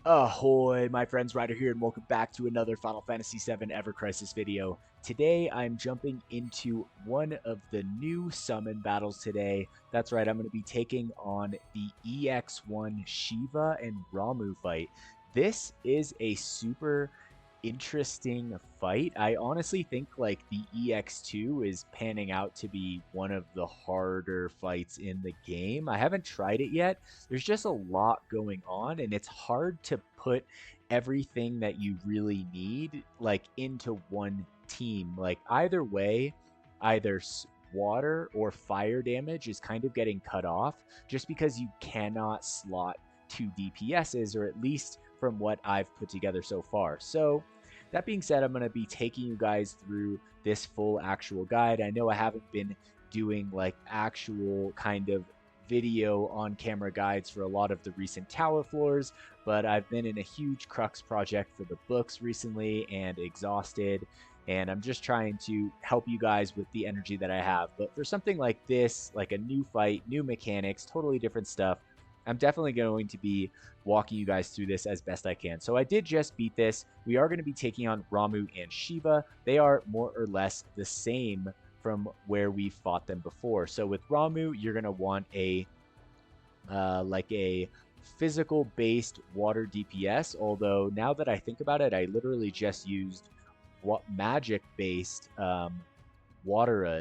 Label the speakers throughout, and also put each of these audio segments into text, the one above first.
Speaker 1: Ahoy, my friends, Ryder here, and welcome back to another Final Fantasy VII Ever Crisis video. Today, I'm jumping into one of the new summon battles today. That's right, I'm going to be taking on the EX1 Shiva and Ramuh fight. This is a super interesting fight. I honestly think like the EX2 is panning out to be one of the harder fights in the game. I haven't tried it yet. There's just a lot going on and it's hard to put everything that you really need like into one team. Like either way, either water or fire damage is kind of getting cut off just because you cannot slot two DPSs, or at least from what I've put together so far. So that being said, I'm going to be taking you guys through this full actual guide. I know I haven't been doing like actual kind of video on camera guides for a lot of the recent tower floors, but I've been in a huge crux project for the books recently and exhausted, and I'm just trying to help you guys with the energy that I have. But for something like this, like a new fight, new mechanics, totally different stuff, I'm definitely going to be walking you guys through this as best I can. So I did just beat this. We are going to be taking on Ramuh and Shiva. They are more or less the same from where we fought them before. So with Ramuh, you're going to want a like a physical based water DPS. Although now that I think about it, I literally just used what magic based water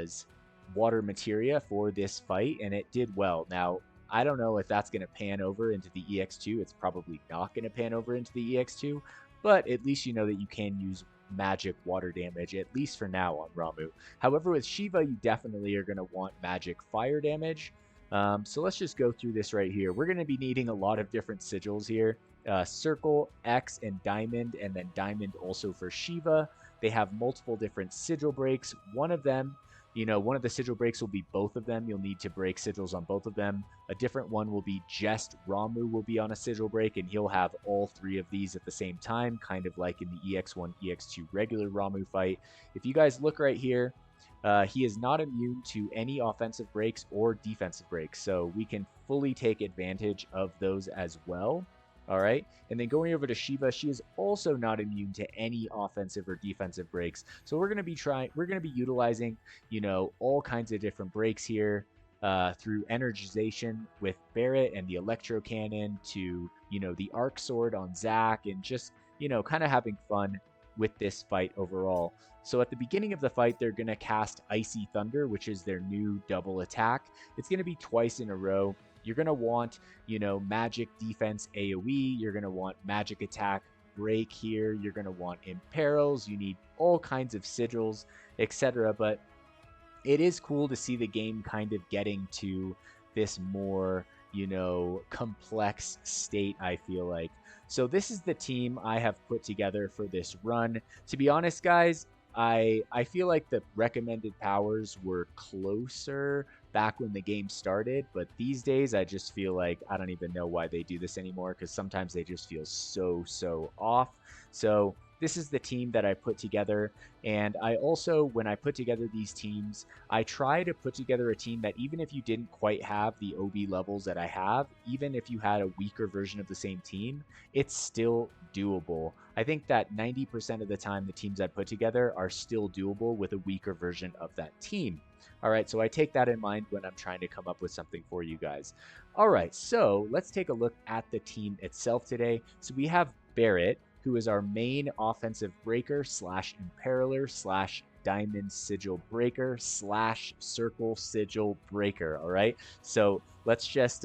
Speaker 1: materia for this fight, and it did well. Now I don't know if that's going to pan over into the EX2. It's probably not going to pan over into the EX2, but at least you know that you can use magic water damage, at least for now on Ramuh. However, with Shiva, you definitely are going to want magic fire damage. So let's just go through this right here. We're going to be needing a lot of different sigils here. Circle, X, and Diamond, and then Diamond also for Shiva. They have multiple different sigil breaks. One of them, one of the sigil breaks will be both of them. You'll need to break sigils on both of them. A different one will be just Ramuh will be on a sigil break, and he'll have all three of these at the same time, kind of like in the EX1, EX2 regular Ramuh fight. If you guys look right here, he is not immune to any offensive breaks or defensive breaks, so we can fully take advantage of those as well. All right, and then going over to Shiva, she is also not immune to any offensive or defensive breaks. So we're going to be utilizing, all kinds of different breaks here through energization with Barret and the Electro Cannon to, the Arc Sword on Zack, and just, kind of having fun with this fight overall. So at the beginning of the fight, they're going to cast Icy Thunder, which is their new double attack. It's going to be twice in a row. You're going to want, magic defense AoE. You're going to want magic attack break here. You're going to want imperils. You need all kinds of sigils, etc. But it is cool to see the game kind of getting to this more, complex state, I feel like. So this is the team I have put together for this run. To be honest, guys, I feel like the recommended powers were closer back when the game started, but these days I just feel like I don't even know why they do this anymore, because sometimes they just feel so off. So this is the team that I put together, and I also, when I put together these teams, I try to put together a team that even if you didn't quite have the OB levels that I have, even if you had a weaker version of the same team, it's still doable. I think that 90% of the time the teams I put together are still doable with a weaker version of that team. All right, so I take that in mind when I'm trying to come up with something for you guys. All right, so let's take a look at the team itself today. So we have Barret, who is our main offensive breaker slash imperiler slash diamond sigil breaker slash circle sigil breaker. All right, so let's just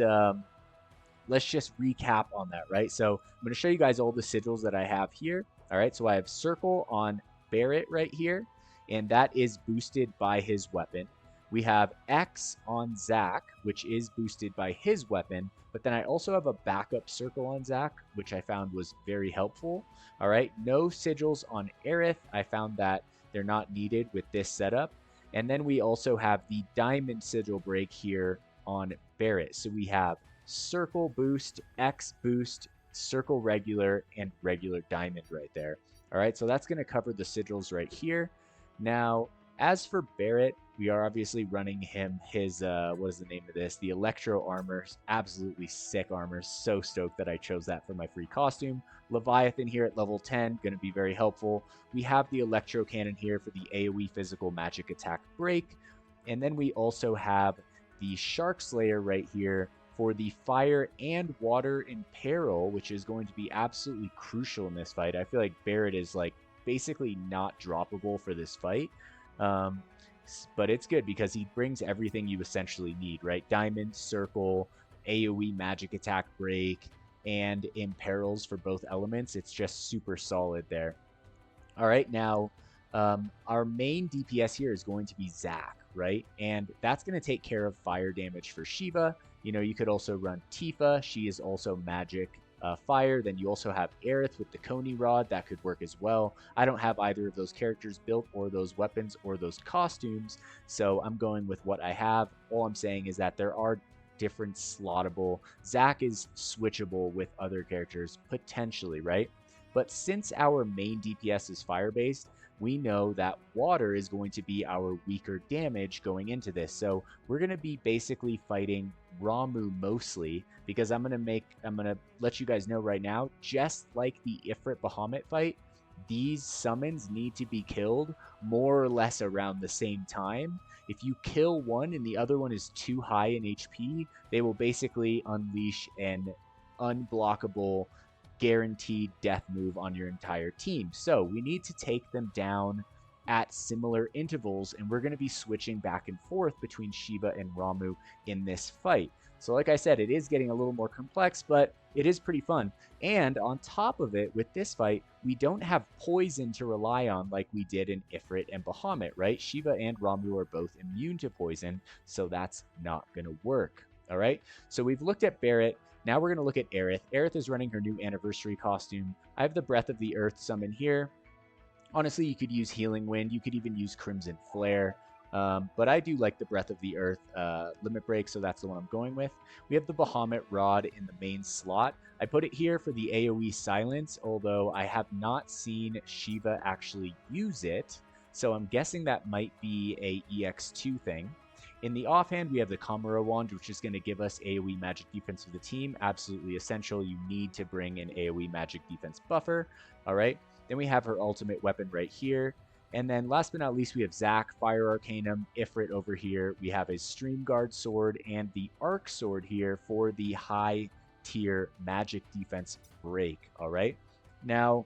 Speaker 1: recap on that, right? So I'm going to show you guys all the sigils that I have here. All right, so I have circle on Barret right here, and that is boosted by his weapon. We have X on Zack, which is boosted by his weapon, but then I also have a backup circle on Zack, which I found was very helpful. All right, no sigils on Aerith. I found that they're not needed with this setup. And then we also have the diamond sigil break here on Barret. So we have circle boost, X boost, circle regular, and regular diamond right there. All right, so that's going to cover the sigils right here. Now, As for Barrett, we are obviously running him his, what is the name of this? The Electro Armor. Absolutely sick armor. So stoked that I chose that for my free costume. Leviathan here at level 10, going to be very helpful. We have the Electro Cannon here for the AoE physical magic attack break. And then we also have the Shark Slayer right here for the fire and water in peril, which is going to be absolutely crucial in this fight. I feel like Barrett is like basically not droppable for this fight. But it's good because he brings everything you essentially need, right? Diamond, Circle, AoE magic attack break, and imperils for both elements. It's just super solid there. All right, now our main DPS here is going to be Zac, right? And that's going to take care of fire damage for Shiva. You know, you could also run Tifa. She is also magic fire. Then you also have Aerith with the Coney Rod. That could work as well. I don't have either of those characters built or those weapons or those costumes, so I'm going with what I have. All I'm saying is that there are different slottable. Zac is switchable with other characters, potentially, right? But since our main DPS is fire-based, we know that water is going to be our weaker damage going into this. So we're going to be basically fighting Ramuh mostly, because I'm going to let you guys know right now, just like the Ifrit Bahamut fight, these summons need to be killed more or less around the same time. If you kill one and the other one is too high in HP, they will basically unleash an unblockable guaranteed death move on your entire team. So we need to take them down at similar intervals, and we're going to be switching back and forth between Shiva and Ramuh in this fight. So like I said, it is getting a little more complex, but it is pretty fun. And on top of it, with this fight, we don't have poison to rely on like we did in Ifrit and Bahamut, right? Shiva and Ramuh are both immune to poison, so that's not going to work. All right, so we've looked at Barrett. Now we're going to look at Aerith. Aerith is running her new anniversary costume. I have the Breath of the Earth summon here. Honestly, you could use Healing Wind. You could even use Crimson Flare. But I do like the Breath of the Earth limit break, so that's the one I'm going with. We have the Bahamut Rod in the main slot. I put it here for the AoE silence, although I have not seen Shiva actually use it. So I'm guessing that might be a EX2 thing. In the offhand, we have the Kamura Wand, which is going to give us AoE magic defense for the team. Absolutely essential. You need to bring an AoE magic defense buffer. All right. Then we have her ultimate weapon right here. And then last but not least, we have Zac, Fire Arcanum, Ifrit over here. We have his Stream Guard sword and the Arc sword here for the high tier magic defense break. All right. Now,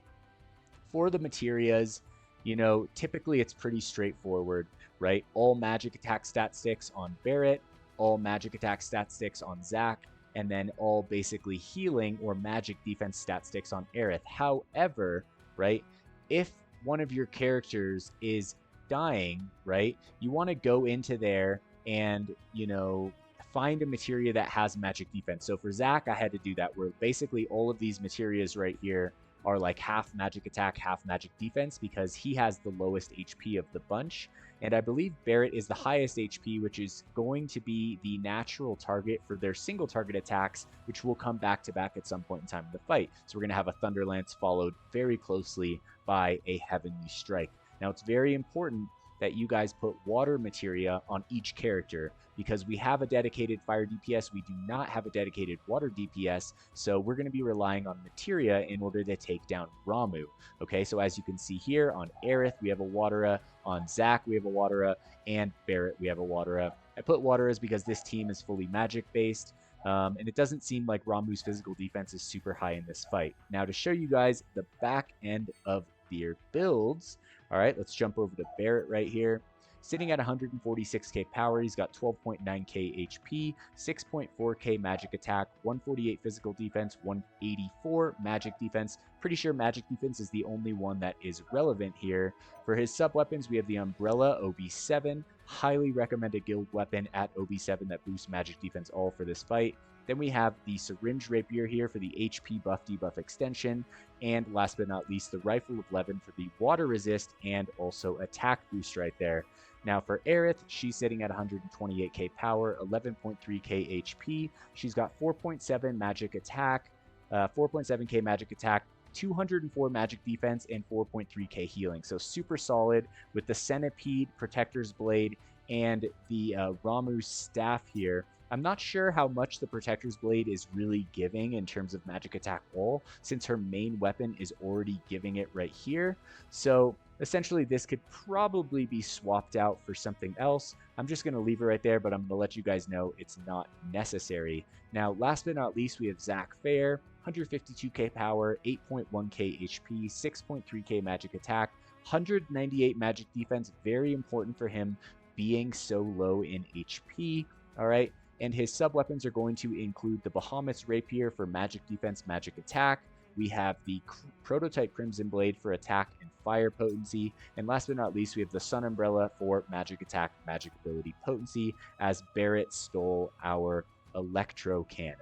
Speaker 1: for the materias, you know, typically it's pretty straightforward, right? All magic attack stat 6 on Barrett, all magic attack stat 6 on Zac, and then all basically healing or magic defense stat 6 on Aerith. However, right, if one of your characters is dying, right, you want to go into there and, you know, find a materia that has magic defense. So for Zac, I had to do that, where basically all of these materias right here are like half magic attack, half magic defense, because he has the lowest HP of the bunch. And I believe Barrett is the highest HP, which is going to be the natural target for their single target attacks, which will come back to back at some point in time in the fight. So we're going to have a Thunder Lance followed very closely by a Heavenly Strike. Now, it's very important that you guys put water materia on each character, because we have a dedicated fire DPS. We do not have a dedicated water DPS, so we're going to be relying on materia in order to take down Ramuh. Okay, so as you can see here, on Aerith, we have a Watera, on Zac, we have a Watera, and Barrett, we have a Watera. I put Wateras because this team is fully magic-based, and it doesn't seem like Ramuh's physical defense is super high in this fight. Now, to show you guys the back end of their builds, all right, let's jump over to Barrett right here. Sitting at 146k power, he's got 12.9k HP, 6.4k magic attack, 148 physical defense, 184 magic defense. Pretty sure magic defense is the only one that is relevant here. For his sub-weapons, we have the Umbrella OB7, highly recommended guild weapon at OB7 that boosts magic defense all for this fight. Then we have the Syringe Rapier here for the HP buff debuff extension. And last but not least, the Rifle of Levin for the water resist and also attack boost right there. Now for Aerith, she's sitting at 128k power, 11.3k HP. She's got 4.7 magic attack, 4.7k magic attack, 204 magic defense and 4.3k healing. So super solid with the Centipede, Protector's Blade, and the Ramuh staff here. I'm not sure how much the Protector's Blade is really giving in terms of magic attack roll, since her main weapon is already giving it right here. So essentially, this could probably be swapped out for something else. I'm just going to leave it right there, but I'm going to let you guys know it's not necessary. Now, last but not least, we have Zac Fair, 152k power, 8.1k HP, 6.3k magic attack, 198 magic defense. Very important for him being so low in HP. All right. And his sub-weapons are going to include the Bahamut's Rapier for magic defense, magic attack. We have the Prototype Crimson Blade for attack and fire potency. And last but not least, we have the Sun Umbrella for magic attack, magic ability potency, as Barrett stole our Electro Cannon.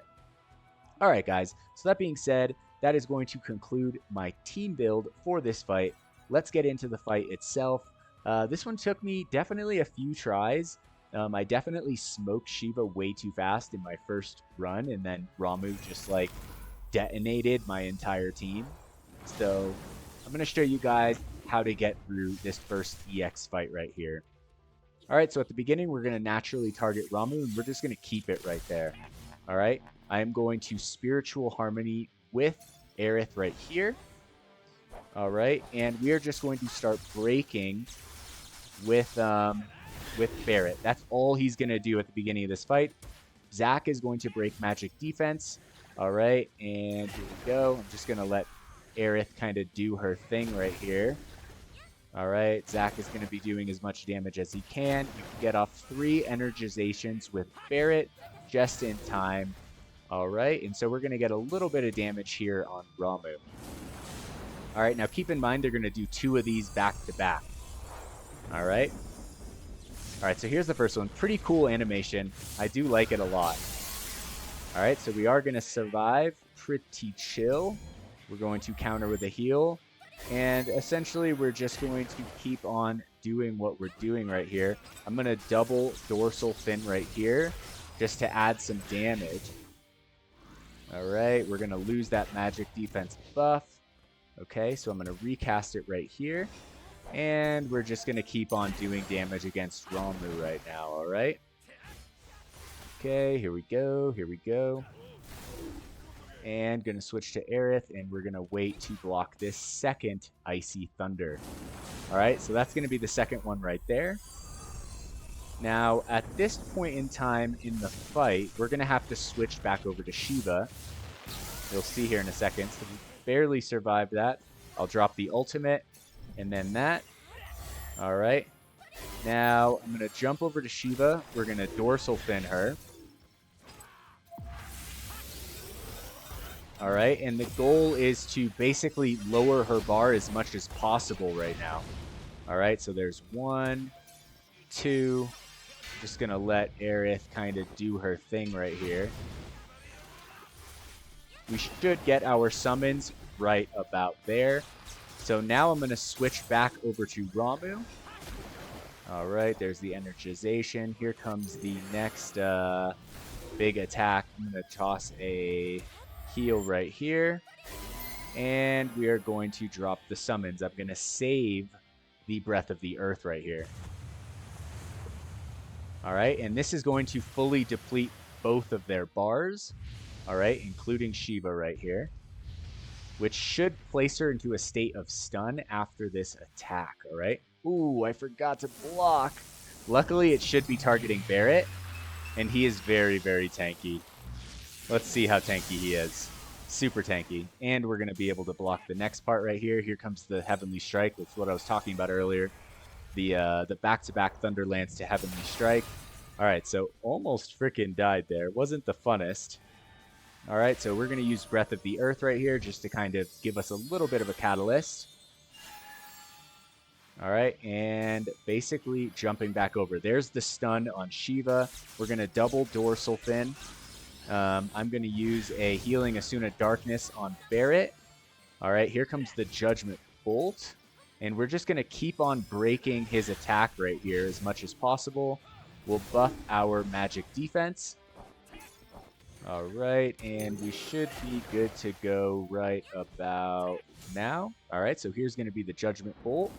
Speaker 1: All right, guys. So that being said, that is going to conclude my team build for this fight. Let's get into the fight itself. This one took me definitely a few tries. I definitely smoked Shiva way too fast in my first run, and then Ramuh just like detonated my entire team. So I'm going to show you guys how to get through this first EX fight right here. All right, so at the beginning, we're going to naturally target Ramuh, and we're just going to keep it right there. All right, I am going to Spiritual Harmony with Aerith right here. All right, and we are just going to start breaking with Barrett. That's all he's going to do at the beginning of this fight. Zac is going to break magic defense. All right, and here we go. I'm just going to let Aerith kind of do her thing right here. All right, Zac is going to be doing as much damage as he can. You can get off 3 energizations with Barrett just in time. All right, and so we're going to get a little bit of damage here on Ramuh. All right, now keep in mind they're going to do 2 of these back to back. All right. All right, so here's the first one. Pretty cool animation. I do like it a lot. All right, so we are going to survive. Pretty chill. We're going to counter with a heal. And essentially, we're just going to keep on doing what we're doing right here. I'm going to double dorsal fin right here just to add some damage. All right, we're going to lose that magic defense buff. Okay, so I'm going to recast it right here. And we're just going to keep on doing damage against Ramuh right now, all right? Okay, here we go, here we go. And going to switch to Aerith, and we're going to wait to block this second Icy Thunder. All right, so that's going to be the second one right there. Now, at this point in time in the fight, we're going to have to switch back over to Shiva. You'll see here in a second. So we barely survived that. I'll drop the ultimate. And then that. All right. Now, I'm going to jump over to Shiva. We're going to dorsal fin her. All right. And the goal is to basically lower her bar as much as possible right now. All right. So there's 1, 2. Just going to let Aerith kind of do her thing right here. We should get our summons right about there. So now I'm going to switch back over to Ramuh. All right, there's the energization. Here comes the next big attack. I'm going to toss a heal right here. And we are going to drop the summons. I'm going to save the Breath of the Earth right here. All right, and this is going to fully deplete both of their bars. All right, including Shiva right here, which should place her into a state of stun after this attack, all right? Ooh, I forgot to block. Luckily, it should be targeting Barrett, and he is very, very tanky. Let's see how tanky he is. Super tanky. And we're going to be able to block the next part right here. Here comes the Heavenly Strike. That's what I was talking about earlier. The back-to-back Thunder Lance to Heavenly Strike. All right, so almost freaking died there. Wasn't the funnest. All right, so we're going to use Breath of the Earth right here just to kind of give us a little bit of a catalyst. All right, and basically jumping back over. There's the stun on Shiva. We're going to double dorsal fin. I'm going to use a Healing Asuna Darkness on Barrett. All right, here comes the Judgment Bolt. And we're just going to keep on breaking his attack right here as much as possible. We'll buff our magic defense. All right, and we should be good to go right about now. All right, so here's going to be the Judgment Bolt.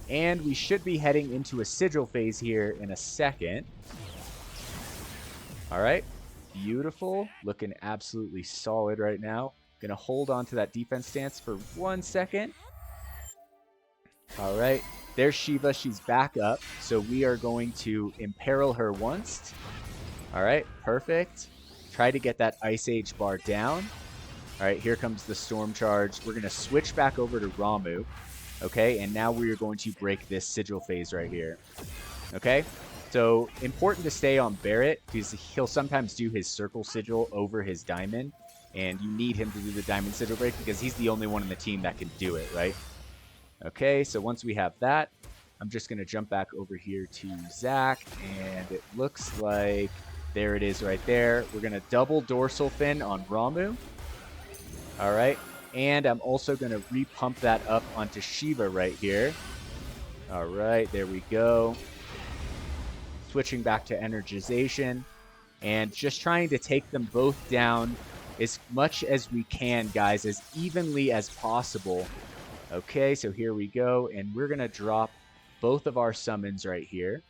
Speaker 1: And we should be heading into a Sigil phase here in a second. All right, beautiful. Looking absolutely solid right now. Going to hold on to that defense stance for 1 second. All right, there's Shiva. She's back up. So we are going to imperil her once. All right, perfect. Try to get that Ice Age bar down. All right, here comes the Storm Charge. We're going to switch back over to Ramuh. Okay, and now we are going to break this Sigil phase right here. Okay, so important to stay on Barret because he'll sometimes do his Circle Sigil over his Diamond. And you need him to do the Diamond Sigil break because he's the only one in the team that can do it, right? Okay, so once we have that, I'm just going to jump back over here to Zach. And it looks like there it is right there. We're going to double Dorsal Fin on Ramuh. All right. And I'm also going to repump that up onto Shiva right here. All right, there we go. Switching back to Energization. And just trying to take them both down as much as we can, guys, as evenly as possible. Okay, so here we go. And we're going to drop both of our summons right here.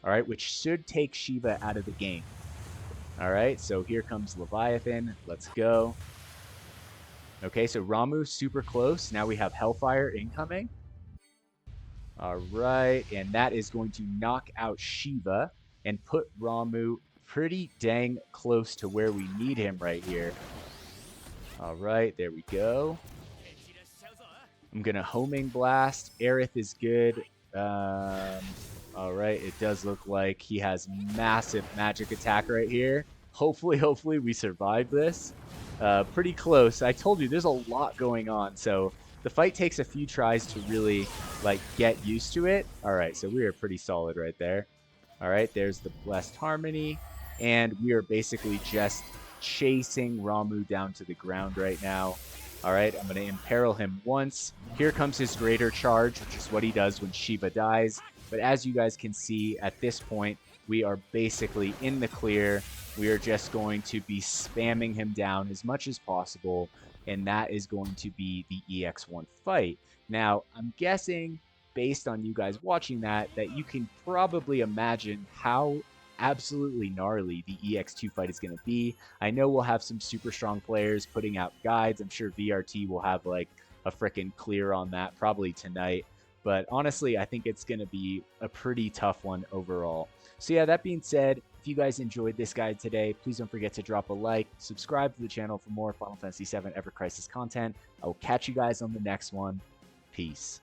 Speaker 1: All right, which should take Shiva out of the game. All right, so here comes Leviathan. Let's go. Okay, so Ramuh super close. Now we have Hellfire incoming. All right, and that is going to knock out Shiva and put Ramuh pretty dang close to where we need him right here. All right, there we go. I'm going to Homing Blast. Aerith is good. All right, it does look like he has massive magic attack right here. Hopefully we survive this. Pretty close. I told you there's a lot going on, so the fight takes a few tries to really like get used to it. All right, so we are pretty solid right there. All right, there's the Blessed Harmony, and we are basically just chasing Ramuh down to the ground right now. All right, I'm going to imperil him once. Here comes his Greater Charge, which is what he does when Shiva dies. But as you guys can see, at this point, we are basically in the clear. We are just going to be spamming him down as much as possible, and that is going to be the EX1 fight. Now, I'm guessing, based on you guys watching that you can probably imagine how absolutely gnarly the EX2 fight is going to be. I know we'll have some super strong players putting out guides. I'm sure VRT will have like a freaking clear on that probably tonight. But honestly, I think it's going to be a pretty tough one overall. So yeah, that being said, if you guys enjoyed this guide today, please don't forget to drop a like, subscribe to the channel for more Final Fantasy VII Ever Crisis content. I will catch you guys on the next one. Peace.